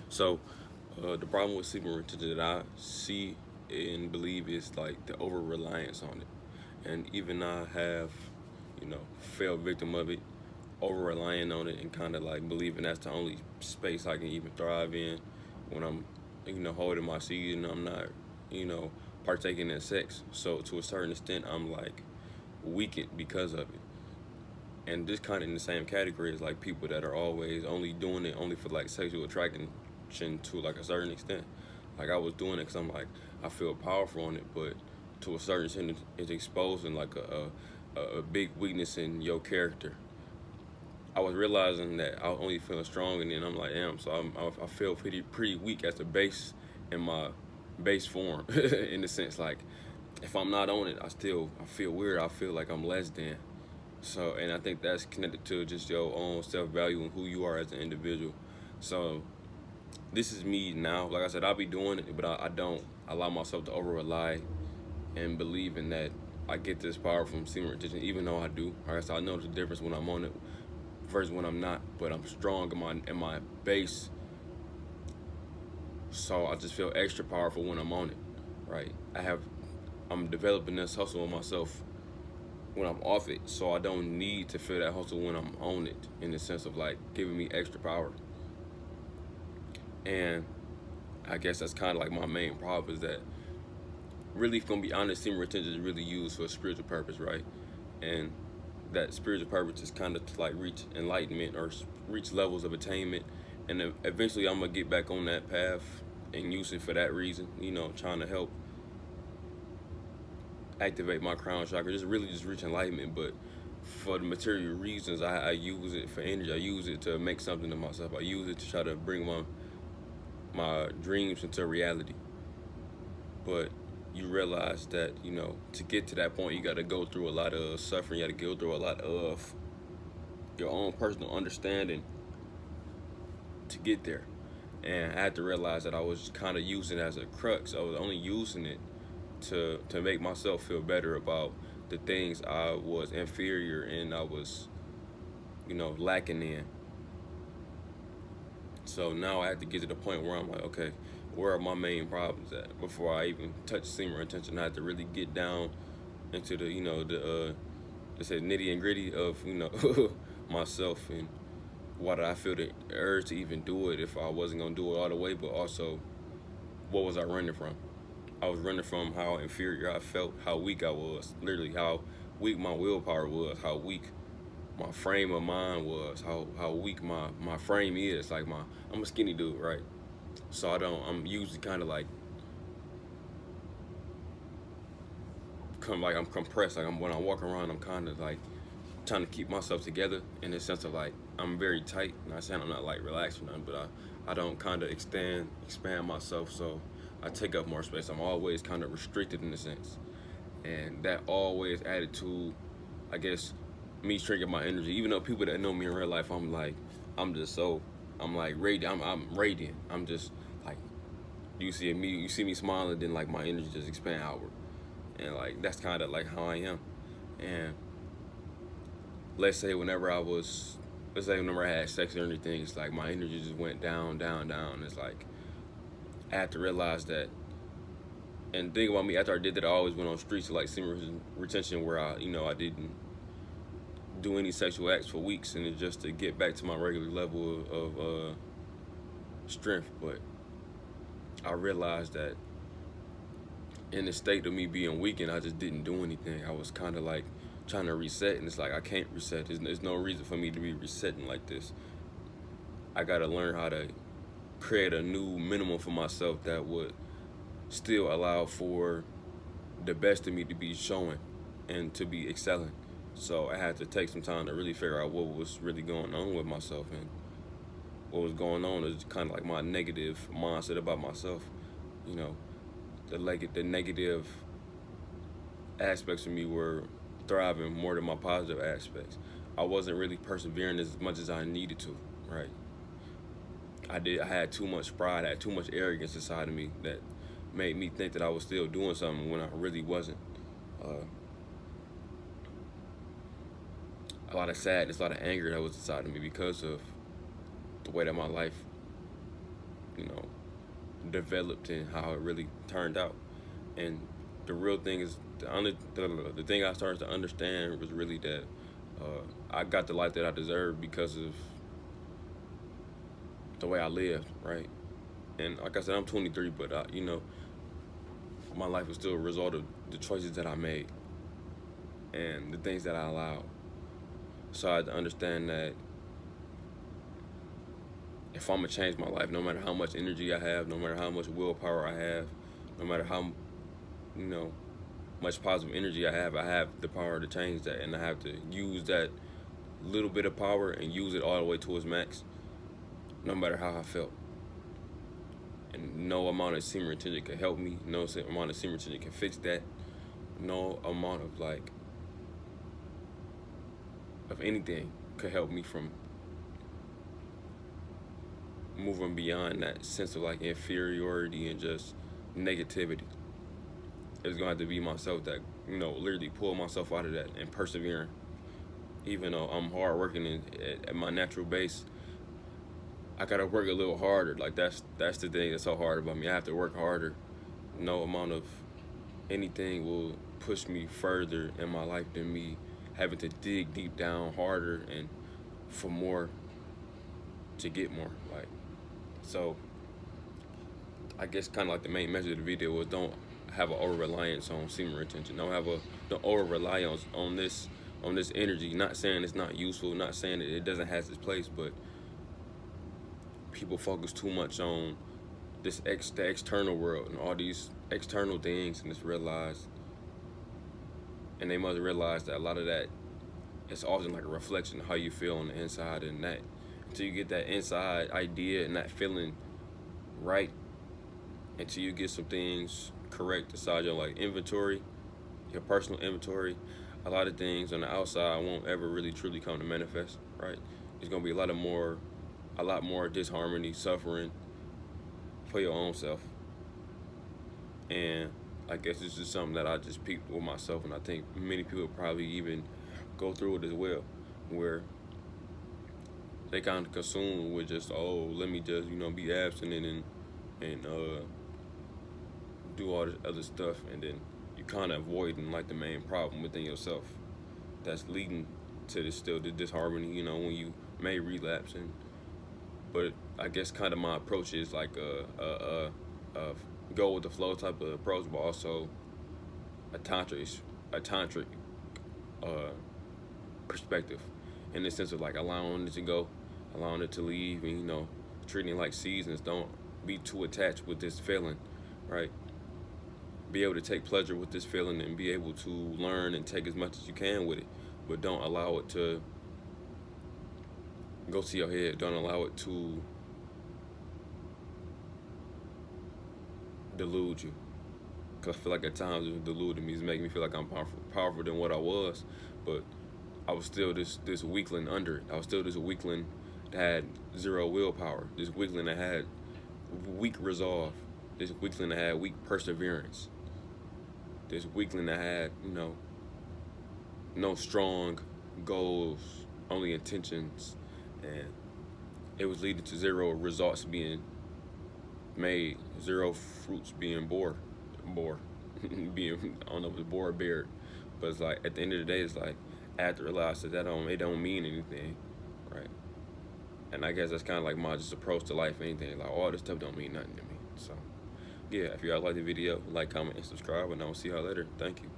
So, the problem with semen retention that I see and believe is like the over reliance on it, and even I have, fell victim of it, over relying on it, and kind of like believing that's the only space I can even thrive in when I'm, holding my seed and I'm not, you know, partaking in sex. So to a certain extent, I'm like weakened because of it. And this kind of in the same category as like people that are always only doing it only for like sexual attraction to like a certain extent. Like I was doing it because I'm like I feel powerful on it, but to a certain extent, it's exposing like a big weakness in your character. I was realizing that I was only feeling strong, and then I'm like, damn. So I feel pretty weak as a base in my base form, in the sense like if I'm not on it, I feel weird. I feel like I'm less than. So, and I think that's connected to just your own self value and who you are as an individual. So, this is me now. Like I said, I'll be doing it, but I don't allow myself to over rely and believe in that I get this power from semen retention, even though I do. Like I said, I know the difference when I'm on it versus when I'm not, but I'm strong in my base, so I just feel extra powerful when I'm on it, right? I'm developing this hustle in myself when I'm off it, so I don't need to feel that hustle when I'm on it, in the sense of like giving me extra power. And I guess that's kind of like my main problem is that really, if I'm gonna be honest, semen retention is really used for a spiritual purpose, right? And that spiritual purpose is kind of to like reach enlightenment or reach levels of attainment, and then eventually I'm gonna get back on that path and use it for that reason. Trying to help activate my crown chakra, just really just reach enlightenment. But for the material reasons, I use it for energy. I use it to make something of myself. I use it to try to bring my dreams into reality. But you realize that to get to that point, you got to go through a lot of suffering. You got to go through a lot of your own personal understanding to get there. And I had to realize that I was kind of using it as a crux. I was only using it to make myself feel better about the things I was inferior and I was, lacking in. So now I have to get to the point where I'm like, okay, where are my main problems at before I even touch semen retention? I have to really get down into the, they say nitty and gritty of, myself, and why did I feel the urge to even do it if I wasn't gonna do it all the way, but also what was I running from? I was running from how inferior I felt, how weak I was, literally how weak my willpower was, how weak my frame of mind was, how weak my frame is. Like I'm a skinny dude, right? So I'm usually kind of like I'm compressed. Like when I walk around, I'm kind of like trying to keep myself together in the sense of like I'm very tight. Not saying I'm not like relaxed or nothing, but I don't kind of expand myself, so I take up more space. I'm always kind of restricted in a sense, and that always added to, I guess, me shrinking my energy. Even though people that know me in real life, I'm just so, I'm like radiant. I'm radiant. I'm just like, you see me smiling, then like my energy just expand outward, and like that's kind of like how I am. And let's say whenever I had sex or anything, it's like my energy just went down, down, down. It's like I had to realize that. And think about me, after I did that, I always went on streets of like semen retention where I didn't do any sexual acts for weeks, and it's just to get back to my regular level of strength. But I realized that in the state of me being weakened, I just didn't do anything. I was kind of like trying to reset, and it's like I can't reset. There's no reason for me to be resetting like this. I gotta learn how to create a new minimum for myself that would still allow for the best of me to be showing and to be excelling. So I had to take some time to really figure out what was really going on with myself, and what was going on is kind of like my negative mindset about myself. You know, the negative aspects of me were thriving more than my positive aspects. I wasn't really persevering as much as I needed to, right? I had too much pride, I had too much arrogance inside of me that made me think that I was still doing something when I really wasn't. Uh, a lot of sadness, a lot of anger that was inside of me because of the way that my life, you know, developed and how it really turned out. And the real thing is the thing I started to understand was really that I got the life that I deserved because of the way I lived, right? And like I said, I'm 23, but you know, my life is still a result of the choices that I made and the things that I allowed. So I had to understand that if I'm gonna change my life, no matter how much energy I have, no matter how much willpower I have, no matter how, you know, much positive energy I have the power to change that, and I have to use that little bit of power and use it all the way to its max, no matter how I felt. And no amount of semen retention can help me. No amount of semen retention can fix that. No amount of anything could help me from moving beyond that sense of like inferiority and just negativity. It's gonna have to be myself that, you know, literally pull myself out of that and persevering. Even though I'm hard working at my natural base, I gotta work a little harder. Like that's the thing that's so hard about me. I have to work harder. No amount of anything will push me further in my life than me having to dig deep down harder and for more to get more. Like, so I guess kind of like the main message of the video was don't have an over reliance on semen retention. Don't over rely on this energy. Not saying it's not useful. Not saying that it doesn't have its place, but people focus too much on the external world and all these external things, and they must realize that a lot of that it's often like a reflection of how you feel on the inside, and that until you get that inside idea and that feeling right, until you get some things correct inside your like inventory, your personal inventory, a lot of things on the outside won't ever really truly come to manifest, right? It's gonna be a lot more disharmony, suffering for your own self. And I guess this is something that I just peeped with myself, and I think many people probably even go through it as well, where they kind of consume with just, oh, let me just, you know, be abstinent and do all this other stuff, and then you kind of avoiding like the main problem within yourself that's leading to the disharmony, you know, when you may relapse. But I guess kind of my approach is like a go with the flow type of approach, but also a tantric perspective, in the sense of like allowing it to go, allowing it to leave, and, you know, treating it like seasons. Don't be too attached with this feeling, right? Be able to take pleasure with this feeling and be able to learn and take as much as you can with it, but don't allow it to go to your head. Don't allow it to delude you, because I feel like at times it was deluding me. It's making me feel like I'm powerful than what I was, but I was still this weakling under it. I was still this weakling that had zero willpower, this weakling that had weak resolve, this weakling that had weak perseverance, this weakling that had, you know, no strong goals, only intentions, and it was leading to zero results being made, zero fruits being bore, being, I don't know if it's bore or bared, but it's like at the end of the day, it's like I had to realize that it don't mean anything, right? And I guess that's kind of like my just approach to life. Anything like all this stuff don't mean nothing to me. So yeah, if you guys like the video, like, comment, and subscribe, and I'll see y'all later. Thank you.